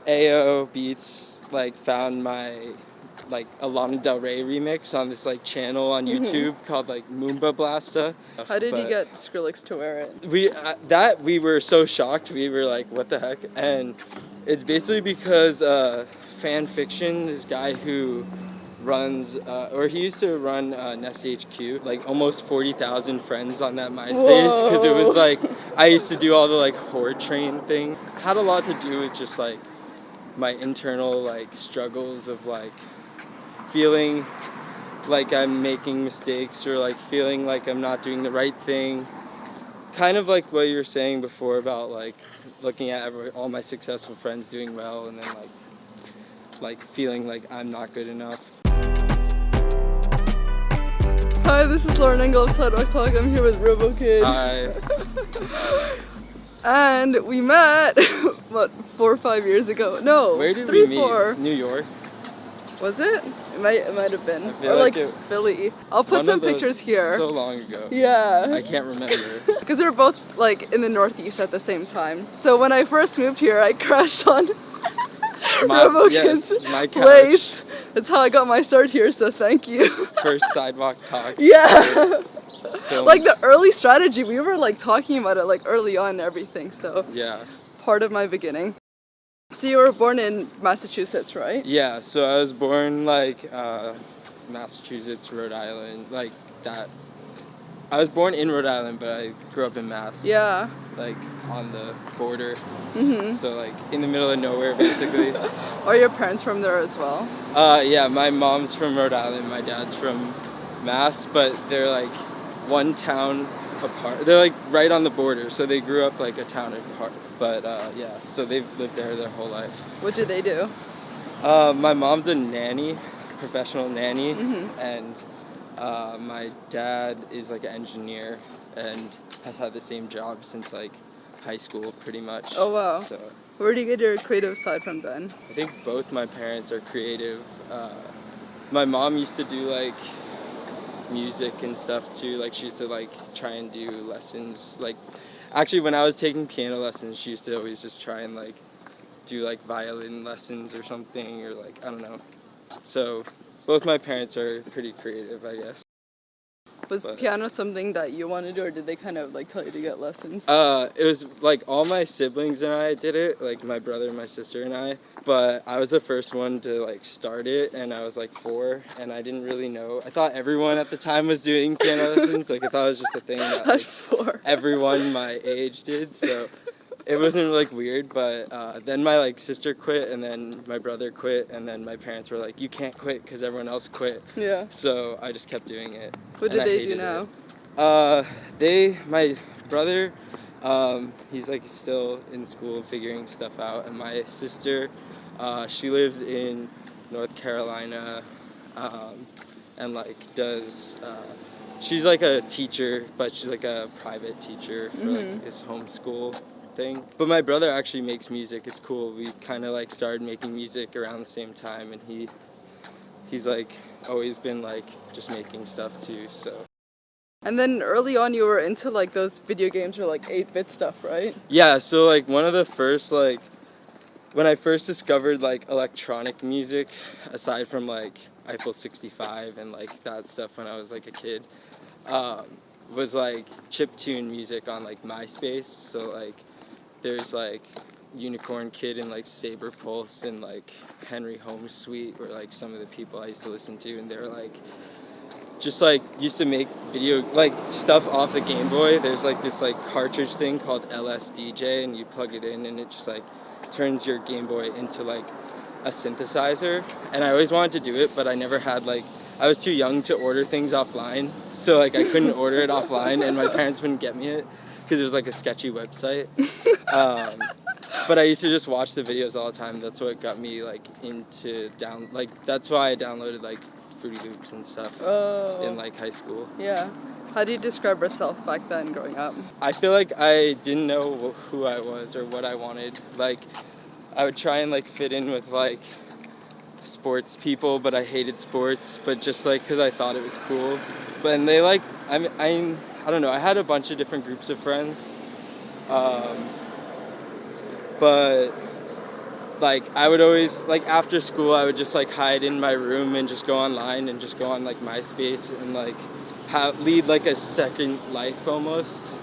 AO Beats like found my like a Lana Del Rey remix on this like channel on YouTube called like Moomba Blasta. How did you get Skrillex to wear it? We were so shocked. We were like, what the heck? And it's basically because fan fiction, this guy who runs or he used to run Nest HQ, like almost 40,000 friends on that MySpace, because it was like I used to do all the like horror train thing. Had a lot to do with just like my internal like struggles of like feeling like I'm making mistakes or like feeling like I'm not doing the right thing. Kind of like what you were saying before about like looking at all my successful friends doing well and then like feeling like I'm not good enough. Hi, this is Lauren Engel of Sidewalk Talk. I'm here with ROBOKID. Hi. And we met, what, 4 or 5 years ago? No, Where did 3, we meet? 4. New York? Was it? It might have been. I feel or like it, Philly. I'll put some pictures here. So long ago. Yeah. I can't remember. Because we were both like in the Northeast at the same time. So when I first moved here, I crashed on ROBOKID's place. That's how I got my start here, so thank you. First Sidewalk Talks. Yeah. Like the early strategy, we were like talking about it like early on and everything, so yeah. Part of my beginning. So you were born in Massachusetts, right? Yeah, so I was born like Massachusetts, Rhode Island, like that. I was born in Rhode Island, but I grew up in Mass. Yeah. Like on the border. So like in the middle of nowhere, basically. Are your parents from there as well? Yeah, my mom's from Rhode Island, my dad's from Mass, but they're like one town apart. They're like right on the border, so they grew up like a town apart. But yeah, so they've lived there their whole life. What do they do? My mom's a nanny, professional nanny, and my dad is like an engineer and has had the same job since like high school pretty much. Oh wow. So where do you get your creative side from then? I think both my parents are creative. My mom used to do like music and stuff too. Like she used to like try and do lessons. Like actually when I was taking piano lessons, she used to always just try and like do like violin lessons or something, or like I don't know. So both my parents are pretty creative, I guess. Was piano something that you wanted to do, or did they kind of like tell you to get lessons? It was like all my siblings and I did it, like my brother, my sister and I, but I was the first one to like start it, and I was like 4 and I didn't really know. I thought everyone at the time was doing piano lessons, like I thought it was just a thing that like, everyone my age did, so it wasn't like weird. But then my like sister quit, and then my brother quit, and then my parents were like, you can't quit because everyone else quit. Yeah. So I just kept doing it. What do they do now? My brother, he's like still in school figuring stuff out, and my sister, she lives in North Carolina, and like does, she's like a teacher, but she's like a private teacher for like this homeschool thing. But my brother actually makes music. It's cool. We kind of like started making music around the same time, and he's like always been like just making stuff too, so. And then early on you were into like those video games or like 8-bit stuff, right? Yeah, so like one of the first like when I first discovered like electronic music, aside from like Eiffel 65 and like that stuff when I was like a kid, was like chiptune music on like MySpace. So like there's like Unicorn Kid and like Saber Pulse and like Henry Home Suite were like some of the people I used to listen to, and they were like just like used to make video like stuff off the Game Boy. There's like this like cartridge thing called LSDJ, and you plug it in and it just like turns your Game Boy into like a synthesizer. And I always wanted to do it, but I never had like, I was too young to order things offline, so like I couldn't order it offline, and my parents wouldn't get me it because it was like a sketchy website. But I used to just watch the videos all the time. That's what got me like into that's why I downloaded like Fruity Loops and stuff in like high school. Yeah. How do you describe yourself back then growing up? I feel like I didn't know who I was or what I wanted. Like I would try and like fit in with like sports people, but I hated sports, but just like because I thought it was cool. But and they like I don't know, I had a bunch of different groups of friends, but like I would always, like after school I would just like hide in my room and just go online and just go on like MySpace and like lead like a second life almost.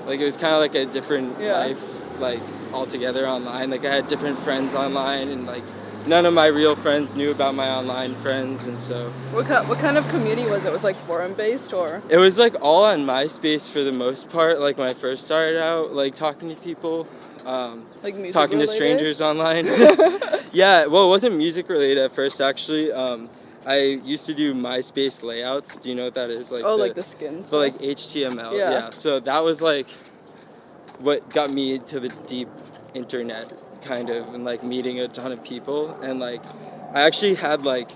Like it was kind of like a different life, like altogether online. Like I had different friends online, and like none of my real friends knew about my online friends, and so. What kind of community was it? Was it like forum based or? It was like all on MySpace for the most part. Like when I first started out, like talking to people, like music talking related? to strangers online. Yeah, well, it wasn't music related at first actually. I used to do MySpace layouts. Do you know what that is? Like like the skins. But like HTML. Yeah. So that was like what got me to the deep internet kind of, and like meeting a ton of people, and like I actually had like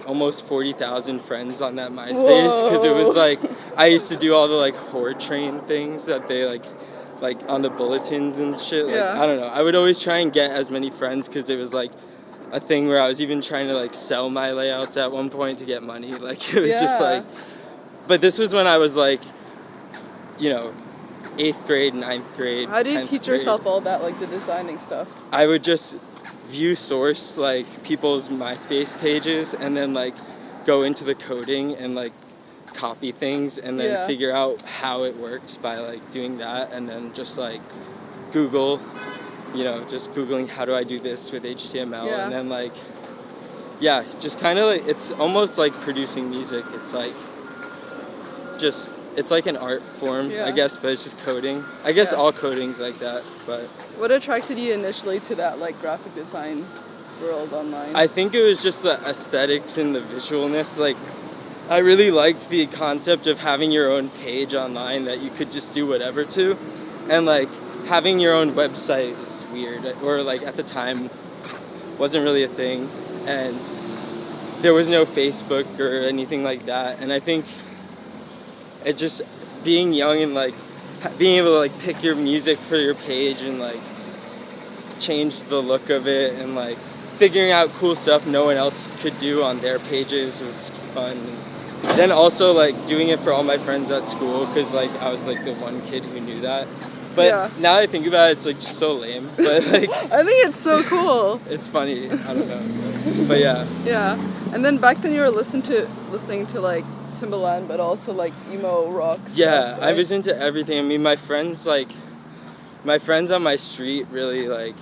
almost 40,000 friends on that MySpace, because it was like I used to do all the like whore train things that they like on the bulletins and shit. Like I don't know. I would always try and get as many friends, because it was like a thing where I was even trying to like sell my layouts at one point to get money. Like it was just like, but this was when I was like, 8th grade, 9th grade. How do you teach yourself all that, like the designing stuff? I would just view source like people's MySpace pages, and then like go into the coding and like copy things, and then figure out how it worked by like doing that, and then just like Google, just Googling how do I do this with HTML, and then like, just kind of like, it's almost like producing music. It's like, it's like an art form, I guess, but it's just coding. I guess all coding's like that, but. What attracted you initially to that like graphic design world online? I think it was just the aesthetics and the visualness. Like, I really liked the concept of having your own page online that you could just do whatever to, and like having your own website is weird, or like at the time wasn't really a thing, and there was no Facebook or anything like that. And I think it just, being young and like being able to like pick your music for your page and like change the look of it, and like figuring out cool stuff no one else could do on their pages was fun. And then also like doing it for all my friends at school, because like I was like the one kid who knew that. But now I think about it, it's like just so lame. But like I think it's so cool. It's funny. I don't know. But yeah. Yeah. And then back then you were listening to like Timbaland, but also like emo rock stuff, right? I was into everything. I mean, my friends on my street really like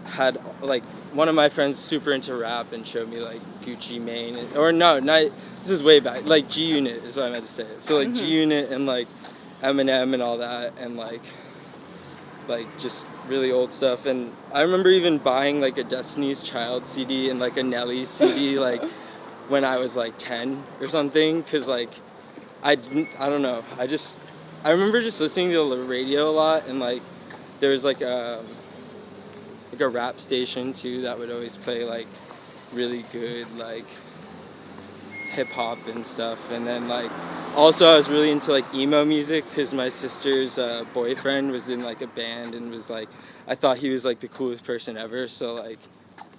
had like, one of my friends super into rap and showed me like Gucci Mane, this is way back, like G Unit is what I meant to say. So like G Unit and like Eminem and all that, and like just really old stuff. And I remember even buying like a Destiny's Child CD and like a Nelly CD like when I was like 10 or something, because like I don't know, I remember just listening to the radio a lot, and like there was like a rap station too that would always play like really good like hip hop and stuff. And then like also I was really into like emo music, because my sister's boyfriend was in like a band, and was like, I thought he was like the coolest person ever. So like,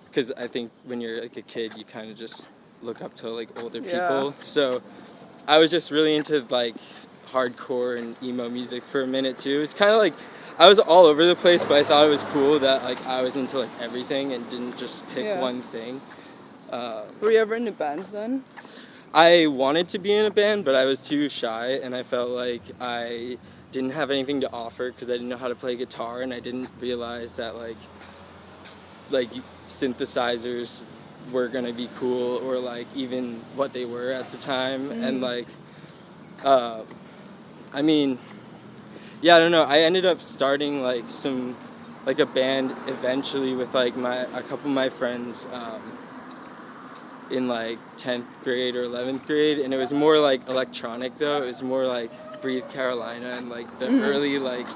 because I think when you're like a kid you kind of just look up to like older people. So I was just really into like hardcore and emo music for a minute too. It's kind of like I was all over the place, but I thought it was cool that like I was into like everything and didn't just pick one thing. Were you ever into bands then? I wanted to be in a band, but I was too shy, and I felt like I didn't have anything to offer because I didn't know how to play guitar, and I didn't realize that like synthesizers were gonna be cool, or like even what they were at the time. And like I mean, I don't know, I ended up starting like a band eventually with like a couple of my friends in like 10th grade or 11th grade, and it was more like electronic though. It was more like Breathe Carolina and like the early like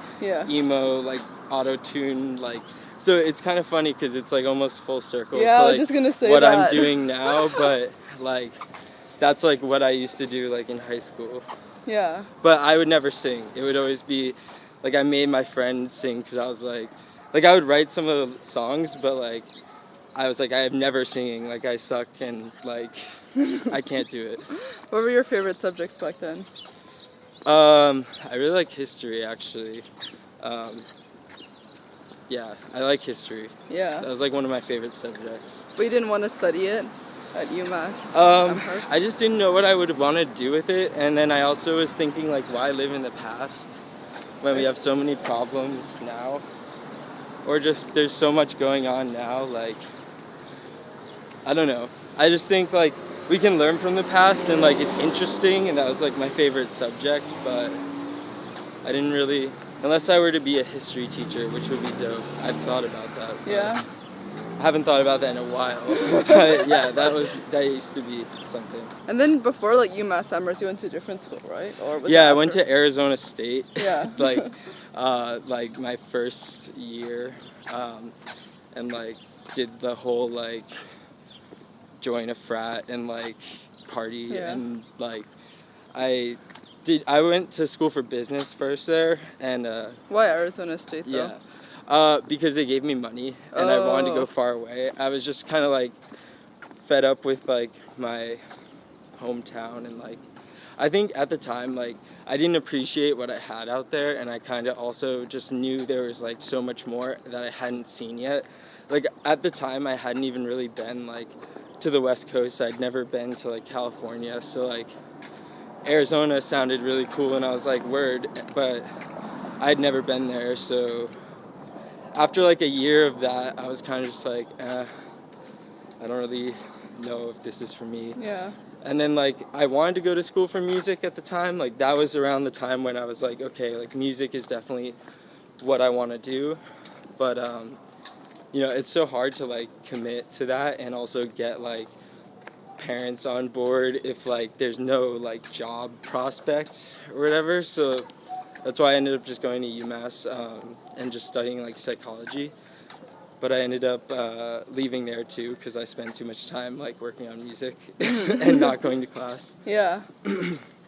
emo like auto-tune, like, so it's kind of funny because it's like almost full circle to like I was just gonna say what that. I'm doing now, but like that's like what I used to do like in high school. Yeah. But I would never sing. It would always be like I made my friend sing, because I was like I would write some of the songs, but like I was like, I have never singing, like I suck, and like I can't do it. What were your favorite subjects back then? I really like history actually. yeah, I like history. Yeah. That was like one of my favorite subjects. But you didn't want to study it at UMass? Amherst? I just didn't know what I would want to do with it, and then I also was thinking like, why live in the past when we have so many problems now, or just there's so much going on now. Like, I don't know. I just think like we can learn from the past, and like it's interesting, and that was like my favorite subject. But I didn't really, unless I were to be a history teacher, which would be dope. I've thought about that. Yeah. I haven't thought about that in a while, but yeah, that used to be something. And then before like UMass Amherst, you went to a different school, right? Or was I went to Arizona State. Yeah. like my first year, and like did the whole like join a frat and like party and like I went to school for business first there, and why Arizona State though? Yeah. Because they gave me money and I wanted to go far away. I was just kind of like fed up with like my hometown, and like I think at the time like I didn't appreciate what I had out there, and I kind of also just knew there was like so much more that I hadn't seen yet. Like at the time I hadn't even really been like to the West Coast. I'd never been to like California, so like Arizona sounded really cool, and I was like, word, but I'd never been there. So after like a year of that, I was kind of just like, I don't really know if this is for me. Yeah. And then like I wanted to go to school for music at the time. Like that was around the time when I was like, okay, like music is definitely what I want to do. But you know, it's so hard to like commit to that and also get like parents on board if like there's no like job prospects or whatever. So that's why I ended up just going to UMass and just studying like psychology. But I ended up leaving there too because I spent too much time like working on music and not going to class. Yeah.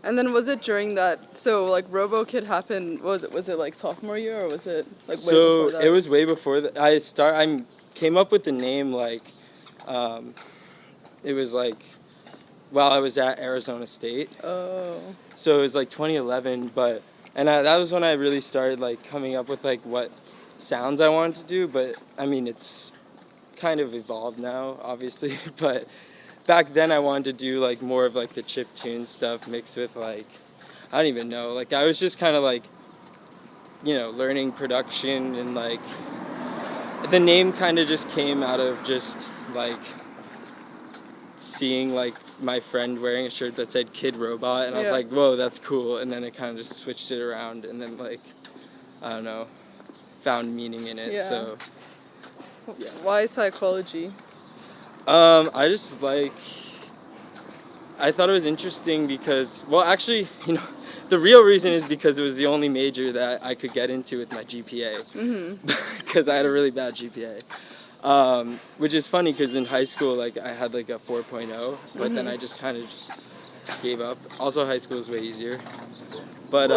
And then was it during that? So like ROBOKID happened. Was it like sophomore year, or was it like way before that? It was way before that. I came up with the name like it was like while I was at Arizona State. Oh. So it was like 2011, but. And that was when I really started like coming up with like what sounds I wanted to do, but I mean it's kind of evolved now, obviously. But back then I wanted to do like more of like the chiptune stuff mixed with like I don't even know. Like I was just kind of like, you know, learning production, and like the name kind of just came out of just like seeing like my friend wearing a shirt that said Kid Robot, and I was like, whoa, that's cool. And then I kind of just switched it around, and then like I don't know, found meaning in it. So yeah. Why psychology? I just like I thought it was interesting because, well, actually, you know, the real reason is because it was the only major that I could get into with my GPA, because I had a really bad GPA. Which is funny because in high school, like I had like a 4.0, but then I just kind of just gave up. Also, high school is way easier. But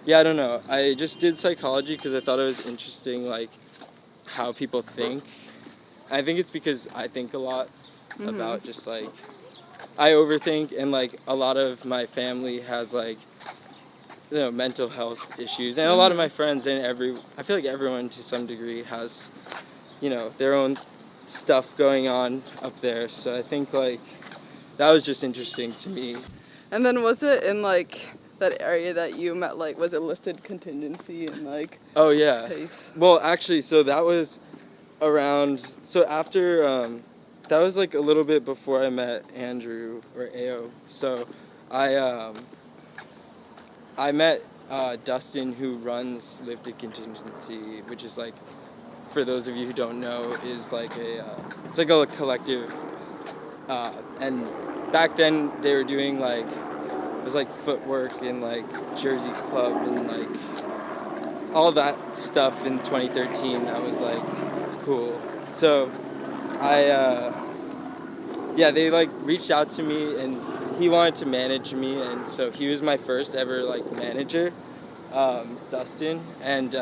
yeah, I don't know. I just did psychology because I thought it was interesting, like how people think. I think it's because I think a lot about just like I overthink, and like a lot of my family has like, you know, mental health issues, and a lot of my friends and I feel like everyone to some degree has, you know, their own stuff going on up there. So I think like that was just interesting to me. And then was it in like that area that you met, like was it listed contingency and like oh yeah pace? Well, actually, so that was around, so after that was like a little bit before I met Andrew or AO. So I met Dustin, who runs Lifted Contingency, which is like, for those of you who don't know, is like it's like a collective, and back then they were doing like, it was like footwork and like Jersey Club and like all that stuff in 2013 that was like cool. So they like reached out to me, and he wanted to manage me, and so he was my first ever like manager, Dustin, and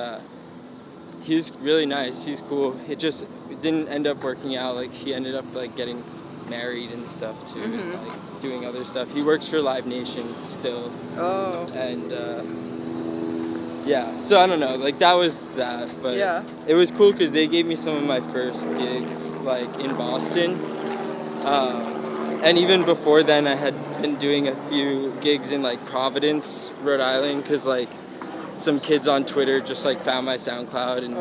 he was really nice. He's cool. It didn't end up working out. Like he ended up like getting married and stuff too, and like doing other stuff. He works for Live Nation still. Oh. And Yeah, so I don't know, like that was that, but Yeah. it was cool because they gave me some of my first gigs like in Boston, and even before then I had been doing a few gigs in like Providence, Rhode Island, because like some kids on Twitter just like found my SoundCloud and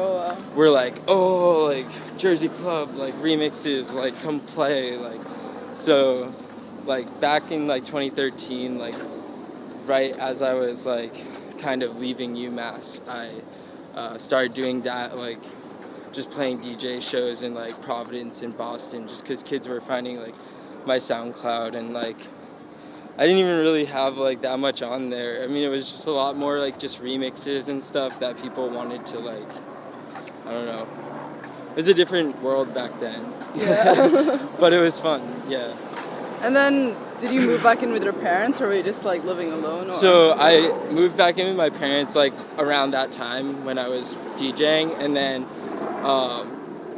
were like, oh, like Jersey Club, like remixes, like come play, like, so like back in like 2013, like right as I was like kind of leaving UMass, I started doing that, like just playing DJ shows in like Providence and Boston, just because kids were finding like my SoundCloud, and like I didn't even really have like that much on there. I mean, it was just a lot more like just remixes and stuff that people wanted to like, I don't know. It was a different world back then. Yeah. But it was fun, yeah. And then, did you move back in with your parents, or were you just like living alone? Or? So I moved back in with my parents like around that time when I was DJing, and then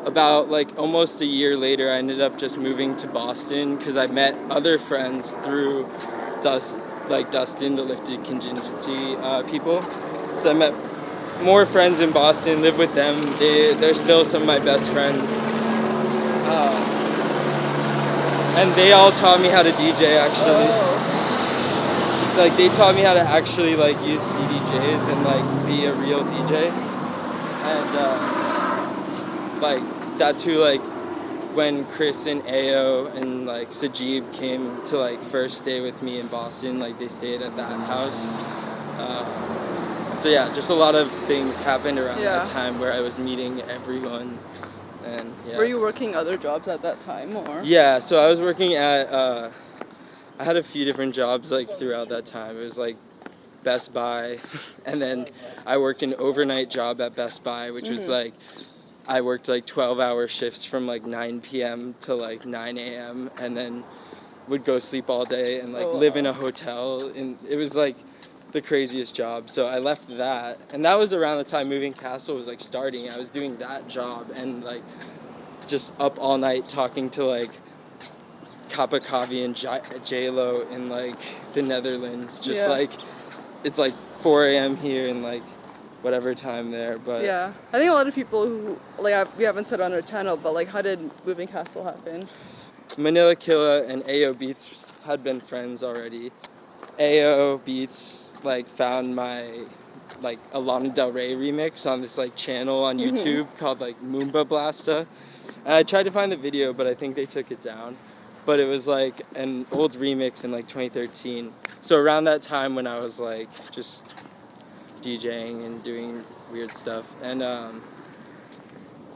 about like almost a year later, I ended up just moving to Boston because I met other friends through Dustin, the Lifted Contingency people. So I met more friends in Boston, lived with them. They're still some of my best friends. And they all taught me how to DJ, actually. Oh. Like, they taught me how to actually, like, use CDJs and, like, be a real DJ. And, like, that's who, like, when Chris and Ao and, like, Sajib came to, like, first stay with me in Boston, like, they stayed at that house. So, yeah, just a lot of things happened around that time where I was meeting everyone. And, yeah, were you working other jobs at that time, or? Yeah, so I was working at, I had a few different jobs, like, throughout that time. It was, like, Best Buy, and then I worked an overnight job at Best Buy, which was, like, I worked, like, 12-hour shifts from, like, 9 p.m. to, like, 9 a.m., and then would go sleep all day and, like, live in a hotel, and it was, like, the craziest job. So I left that, and that was around the time Moving Castle was like starting. I was doing that job and like just up all night talking to like Kappa Kavi and J-Lo in like the Netherlands, just like it's like 4 a.m. here and like whatever time there. But yeah, I think a lot of people who like we haven't said on our channel, but like how did Moving Castle happen? Manila Killa and AO Beats had been friends already. AO Beats like found my like a Lana Del Rey remix on this like channel on YouTube called like Moomba Blasta, and I tried to find the video, but I think they took it down. But it was like an old remix in like 2013. So around that time when I was like just DJing and doing weird stuff, and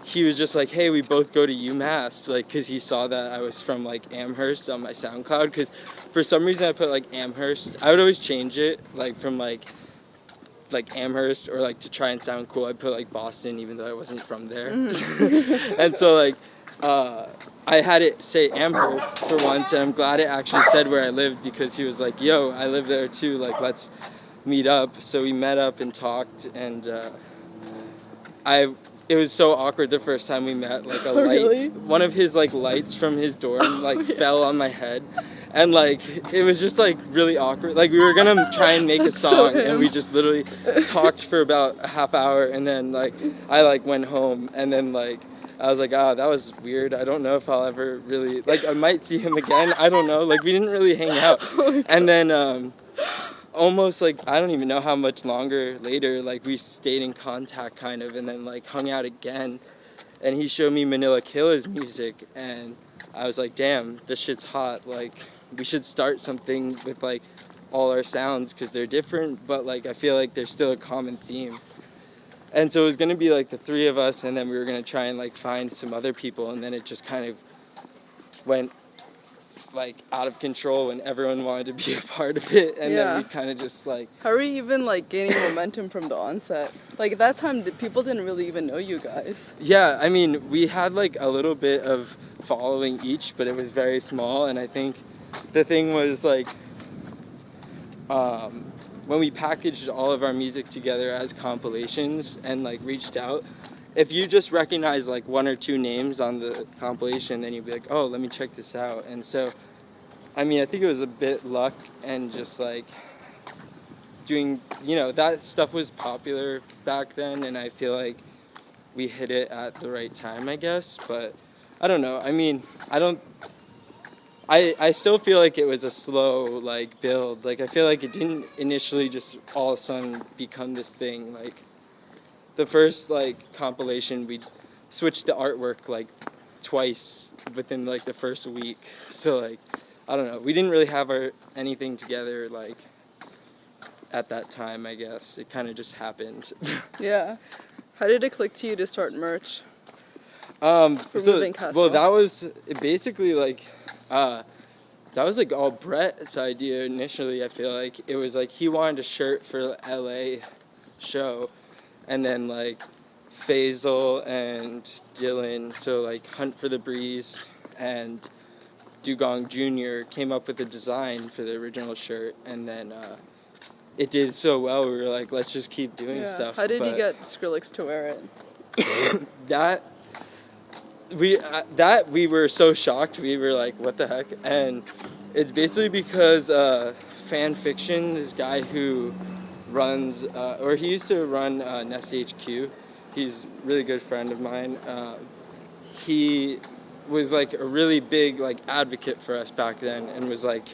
he was just like, hey, we both go to UMass, like, because he saw that I was from, like, Amherst on my SoundCloud, because for some reason I put, like, Amherst. I would always change it, like, from, like Amherst, or, like, to try and sound cool, I'd put, like, Boston, even though I wasn't from there. And so, like, I had it say Amherst for once, and I'm glad it actually said where I lived, because he was like, yo, I live there, too, like, let's meet up. So we met up and talked, and it was so awkward the first time we met, like a light, one of his like lights from his dorm like fell on my head, and like it was just like really awkward. Like we were gonna try and make a song, and we just literally talked for about a half hour, and then like I like went home, and then like I was like, that was weird. I don't know if I'll ever really, like I might see him again. I don't know. Like we didn't really hang out, and then almost like I don't even know how much longer later, like we stayed in contact kind of, and then like hung out again, and he showed me Manila Killa's music, and I was like, damn, this shit's hot. Like we should start something with like all our sounds, because they're different, but like I feel like there's still a common theme. And so it was gonna be like the three of us, and then we were gonna try and like find some other people, and then it just kind of went like out of control when everyone wanted to be a part of it, and then we kind of just like, how are you even like gaining momentum from the onset? Like at that time people didn't really even know you guys. Yeah, I mean we had like a little bit of following each, but it was very small. And I think the thing was like when we packaged all of our music together as compilations and like reached out, if you just recognize like one or two names on the compilation, then you'd be like, oh, let me check this out. And so, I mean, I think it was a bit luck and just like doing, that stuff was popular back then, and I feel like we hit it at the right time, I guess. But I don't know. I mean, I still feel like it was a slow, like, build. Like, I feel like it didn't initially just all of a sudden become this thing. Like, the first, like, compilation, we switched the artwork, like, twice within, like, the first week. So, like, I don't know. We didn't really have anything together, like, at that time, I guess. It kind of just happened. Yeah. How did it click to you to start merch? Moving Castle? Well, that was basically, like, that was, like, all Brett's idea initially, I feel like. It was, like, he wanted a shirt for the LA show, and then, like, Faisal and Dylan, so, like, Hunt for the Breeze and Dugong Jr. came up with the design for the original shirt, and then it did so well, we were like, let's just keep doing stuff. How did you get Skrillex to wear it? We were so shocked, we were like, what the heck? And it's basically because Fan Fiction, this guy who runs, or he used to run Nest HQ, he's a really good friend of mine. He was like a really big like advocate for us back then, and was like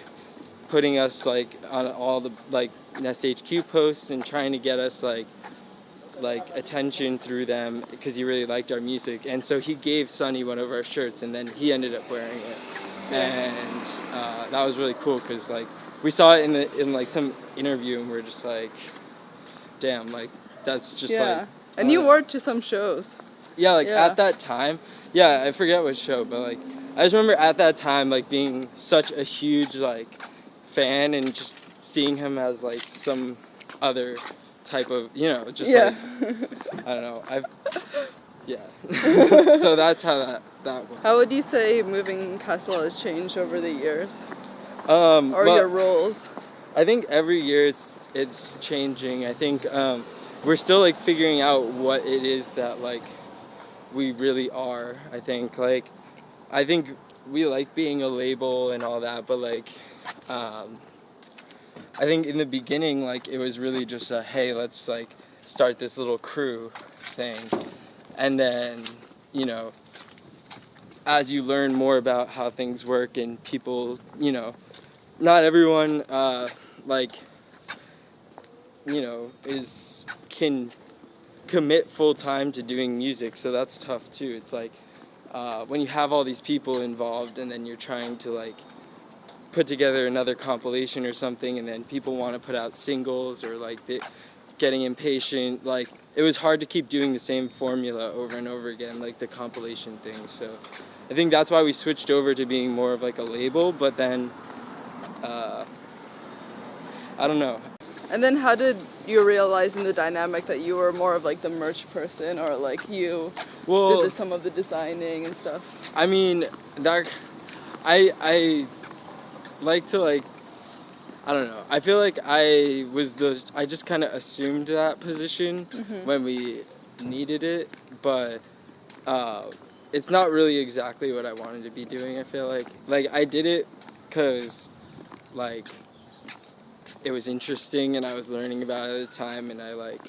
putting us like on all the like Nest HQ posts and trying to get us like attention through them because he really liked our music. And so he gave Sonny one of our shirts, and then he ended up wearing it. And that was really cool because like we saw it in like some interview, and we're just like, damn, like that's just like. And you wore it to some shows. Yeah, like at that time. Yeah, I forget what show, but like I just remember at that time like being such a huge like fan, and just seeing him as like some other type of, just like, I don't know. So that's how that went. How would you say Moving Castle has changed over the years? Or your roles? I think every year it's changing. I think we're still like figuring out what it is that like we really are. I think we like being a label and all that, but like I think in the beginning, like, it was really just a, hey, let's, like, start this little crew thing. And then, as you learn more about how things work and people, not everyone, can commit full time to doing music, so that's tough, too. It's like, when you have all these people involved and then you're trying to, like, put together another compilation or something, and then people want to put out singles, or like getting impatient. Like, it was hard to keep doing the same formula over and over again, like the compilation thing. So I think that's why we switched over to being more of like a label. But then I don't know. And then how did you realize in the dynamic that you were more of like the merch person, or like you did some of the designing and stuff? I mean, I like to like, I don't know. I feel like I just kind of assumed that position when we needed it, but it's not really exactly what I wanted to be doing. I feel like I did it because like it was interesting and I was learning about it at the time, and I like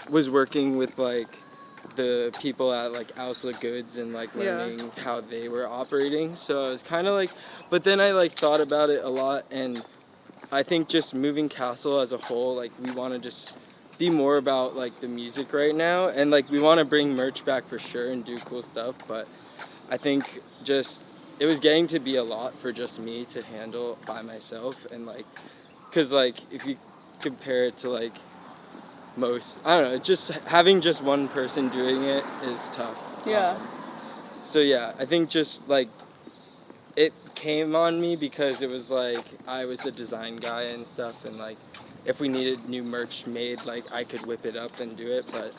was working with like the people at like OWSLA Goods and like learning how they were operating. So I was kind of like, but then I like thought about it a lot, and I think just Moving Castle as a whole, like we want to just be more about like the music right now, and like we want to bring merch back for sure and do cool stuff, but I think just it was getting to be a lot for just me to handle by myself. And like, because like if you compare it to like most, I don't know, just having just one person doing it is tough. So yeah, I think just like it came on me because it was like I was the design guy and stuff, and like if we needed new merch made, like I could whip it up and do it. But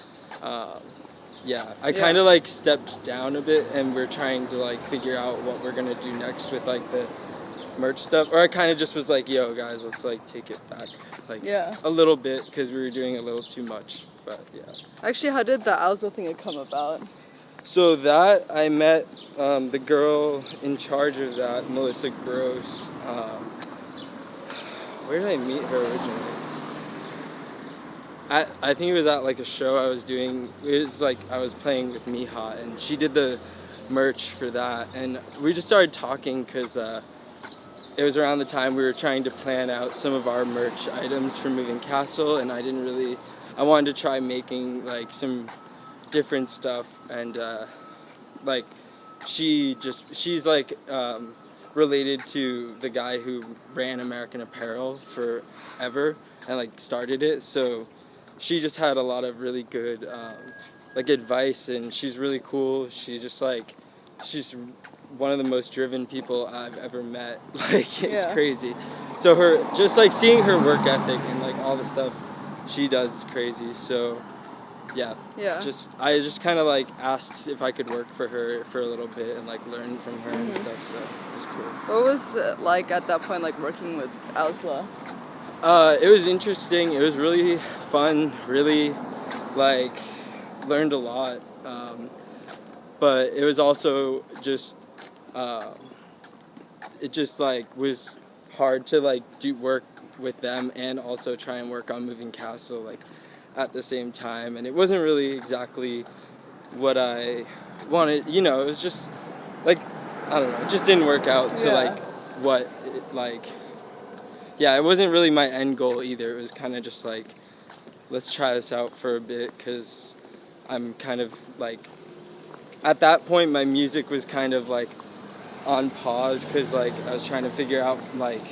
I kind of like stepped down a bit, and we're trying to like figure out what we're gonna do next with like the merch stuff. Or I kind of just was like, yo guys, let's like take it back like a little bit, because we were doing a little too much. But actually, how did the OWSLA thing come about? So that I met the girl in charge of that, Melissa Gross. Where did I meet her originally? I think it was at like a show I was doing. It was like I was playing with Miha, and she did the merch for that, and we just started talking because it was around the time we were trying to plan out some of our merch items for Moving Castle, and I wanted to try making like some different stuff, and like she's like related to the guy who ran American Apparel forever and like started it, so she just had a lot of really good like advice, and she's really cool. She's one of the most driven people I've ever met. Like, it's crazy. So just like seeing her work ethic and like all the stuff she does is crazy. So yeah. I just kind of like asked if I could work for her for a little bit and like learn from her and stuff, so it was cool. What was it like at that point, like working with OWSLA? It was interesting. It was really fun, really like learned a lot, but it was also just it just like was hard to like do work with them and also try and work on Moving Castle like at the same time, and it wasn't really exactly what I wanted, you know. It was just like, I don't know, it just didn't work out to like what it, like, yeah, it wasn't really my end goal either. It was kind of just like, let's try this out for a bit, because I'm kind of like, at that point my music was kind of like on pause, because like I was trying to figure out like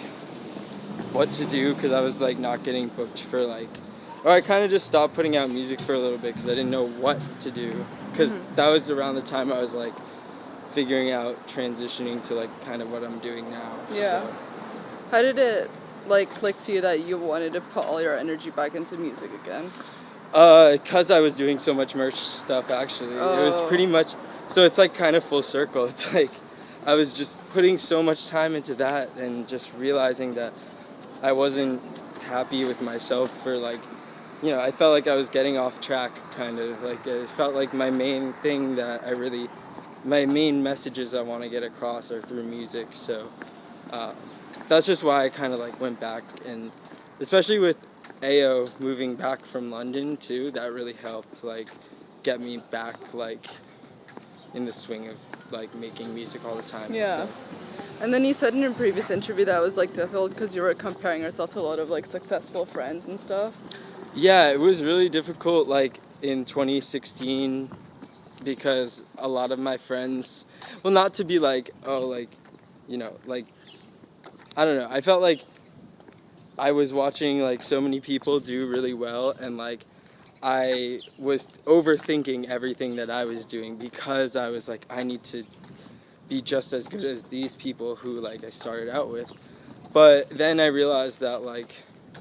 what to do, because I was like not getting booked for like, or I kind of just stopped putting out music for a little bit because I didn't know what to do, because that was around the time I was like figuring out transitioning to like kind of what I'm doing now. Yeah. So. How did it like click to you that you wanted to put all your energy back into music again? Because I was doing so much merch stuff, actually. It was pretty much, so it's like kind of full circle. It's like I was just putting so much time into that and just realizing that I wasn't happy with myself for like, you know, I felt like I was getting off track, kind of like it felt like my main thing that my main messages I want to get across are through music. So that's just why I kind of like went back, and especially with AO moving back from London too, that really helped like get me back like in the swing of like making music all the time. Yeah. And then you said in your previous interview that it was like difficult because you were comparing yourself to a lot of like successful friends and stuff. Yeah, it was really difficult like in 2016, because a lot of my friends, well, not to be like, oh, like, you know, like, I don't know, I felt like I was watching like so many people do really well, and like I was overthinking everything that I was doing, because I was like, I need to be just as good as these people who like I started out with. But then I realized that like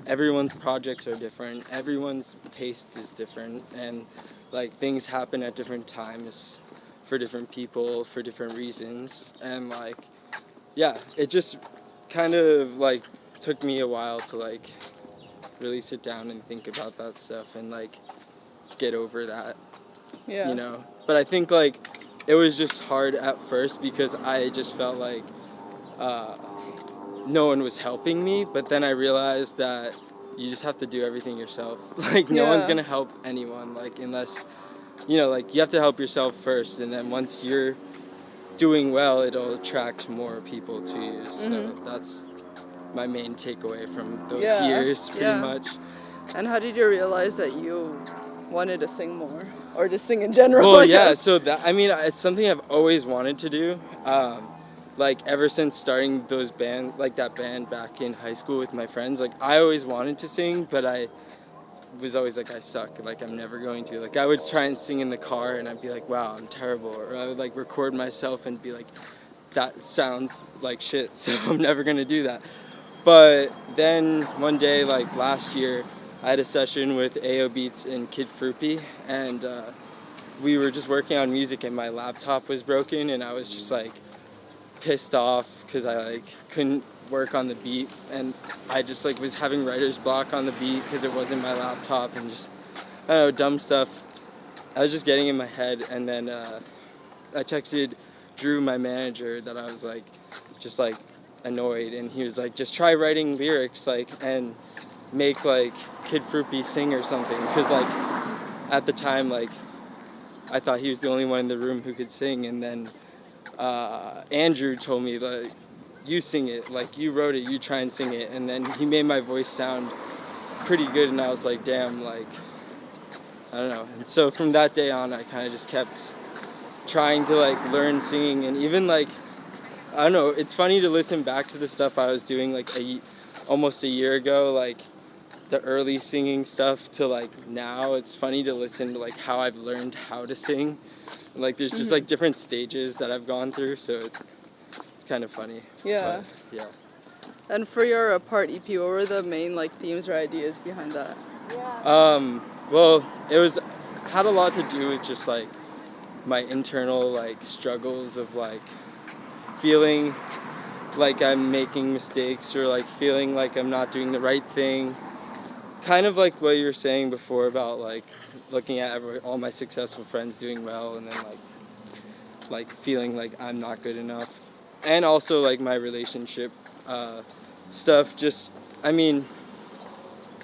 everyone's projects are different, everyone's taste is different, and like things happen at different times for different people for different reasons, and like, yeah, it just kind of like took me a while to like really sit down and think about that stuff and like get over that, you know. But I think like it was just hard at first because I just felt like no one was helping me, but then I realized that you just have to do everything yourself. Like no one's gonna help anyone, like unless, you know, like you have to help yourself first, and then once you're doing well, it'll attract more people to you. So that's my main takeaway from those years, pretty much. And how did you realize that you wanted to sing more, or just sing in general? Well, yeah, so that, I mean, it's something I've always wanted to do. Like ever since starting those band, like that band back in high school with my friends, like I always wanted to sing, but I was always like, I suck, like I'm never going to. Like I would try and sing in the car and I'd be like, wow, I'm terrible. Or I would like record myself and be like, that sounds like shit, so I'm never gonna do that. But then one day, like last year, I had a session with AO Beats and Kid Fruipy, and we were just working on music, and my laptop was broken, and I was just like pissed off because I like couldn't work on the beat, and I just like was having writer's block on the beat because it wasn't my laptop, and just, I don't know, dumb stuff. I was just getting in my head, and then I texted Drew, my manager, that I was like, just like, annoyed, and he was like, just try writing lyrics, like, and make like Kid Fruity sing or something, because like at the time, like, I thought he was the only one in the room who could sing, and then Andrew told me, like, you sing it, like, you wrote it, you try and sing it, and then he made my voice sound pretty good, and I was like, damn, like, I don't know. And so from that day on, I kind of just kept trying to like learn singing, and even like, I don't know, it's funny to listen back to the stuff I was doing like almost a year ago, like the early singing stuff, to like now. It's funny to listen to like how I've learned how to sing. Like there's just like different stages that I've gone through, so it's kind of funny. Yeah. But, yeah. And for your Apart EP, what were the main like themes or ideas behind that? Well, it had a lot to do with just like my internal like struggles of like feeling like I'm making mistakes, or like feeling like I'm not doing the right thing. Kind of like what you were saying before about like looking at all my successful friends doing well, and then like feeling like I'm not good enough. And also like my relationship stuff. Just, I mean,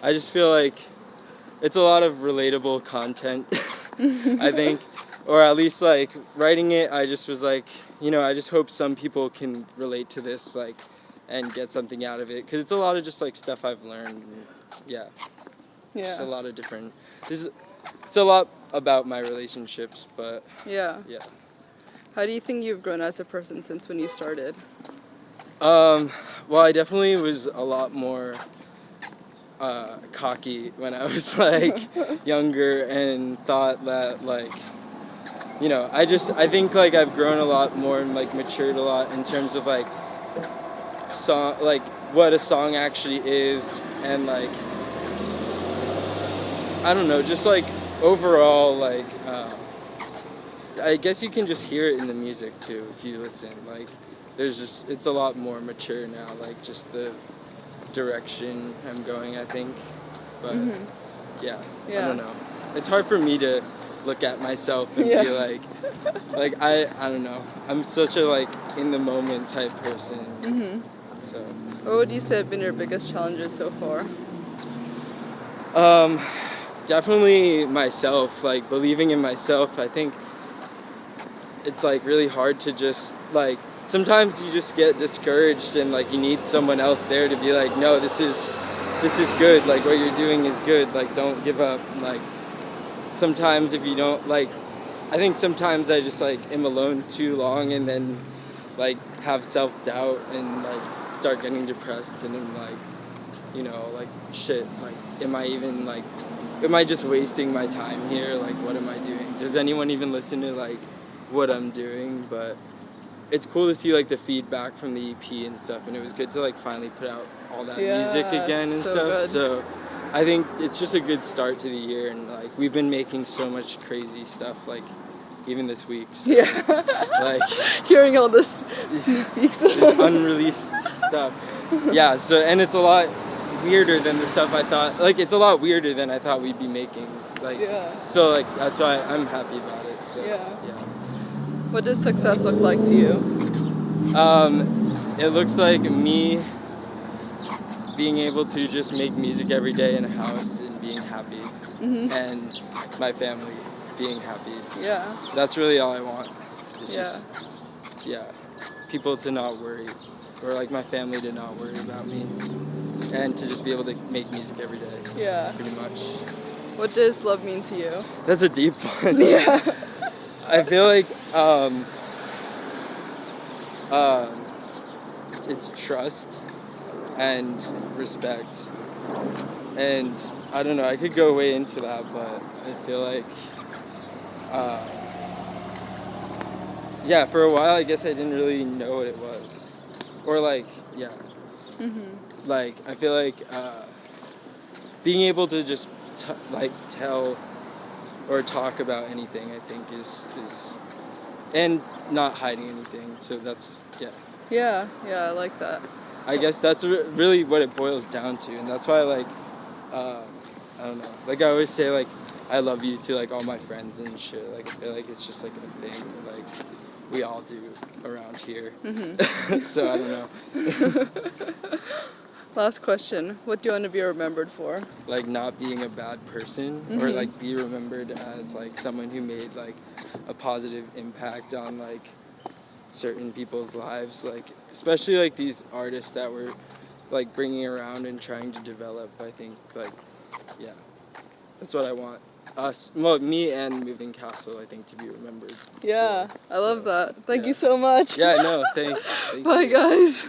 I just feel like it's a lot of relatable content, I think. Or at least like writing it, I just was like, you know, I just hope some people can relate to this, like, and get something out of it. Because it's a lot of just like stuff I've learned. And, yeah. Just a lot of different, it's a lot about my relationships, but yeah. How do you think you've grown as a person since when you started? Well, I definitely was a lot more cocky when I was like younger, and thought that like, you know, I think like I've grown a lot more and like matured a lot in terms of like song, like what a song actually is, and like, I don't know, just like overall like I guess you can just hear it in the music too if you listen. Like it's a lot more mature now, like just the direction I'm going, I think. But yeah, I don't know. It's hard for me to look at myself and be like I don't know. I'm such a like in the moment type person. So what would you say have been your biggest challenges so far? Definitely myself, like believing in myself. I think it's like really hard to just like, sometimes you just get discouraged, and like you need someone else there to be like, no, this is good, like what you're doing is good, like don't give up. Like sometimes if you don't, like, I think sometimes I just like am alone too long, and then like have self-doubt and like start getting depressed, and I'm like, you know, like shit, like am I just wasting my time here? Like what am I doing? Does anyone even listen to like what I'm doing? But it's cool to see like the feedback from the EP and stuff, and it was good to like finally put out all that music again and stuff. Good. So I think it's just a good start to the year, and like we've been making so much crazy stuff, like even this week. So, like hearing all this sneak peeks, this unreleased stuff. Yeah. So, and it's a lot weirder than the stuff I thought. Like it's a lot weirder than I thought we'd be making. Like so, like that's why I'm happy about it. So yeah. What does success look like to you? It looks like me being able to just make music every day in a house and being happy, and my family being happy. Yeah. That's really all I want. It's just, people to not worry, or like my family to not worry about me, and to just be able to make music every day. Yeah. Pretty much. What does love mean to you? That's a deep one. Yeah. I feel like it's trust and respect, and I don't know, I could go way into that, but I feel like for a while I guess I didn't really know what it was, or like like I feel like being able to just tell or talk about anything, I think is and not hiding anything. So that's Yeah, I like that. I guess that's really what it boils down to, and that's why I don't know. Like I always say, like I love you to like all my friends and shit. Like I feel like it's just like a thing. Like we all do around here. Mm-hmm. So I don't know. Last question. What do you want to be remembered for? Like not being a bad person, Mm-hmm. or like be remembered as like someone who made like a positive impact on like certain people's lives, like especially like these artists that we're like bringing around and trying to develop. I think like, yeah, that's what I want us, well, me and Moving Castle, I think, to be remembered Yeah, for. I love that. Thank yeah. you so much. Yeah, no, thanks. Thank Bye, you. guys.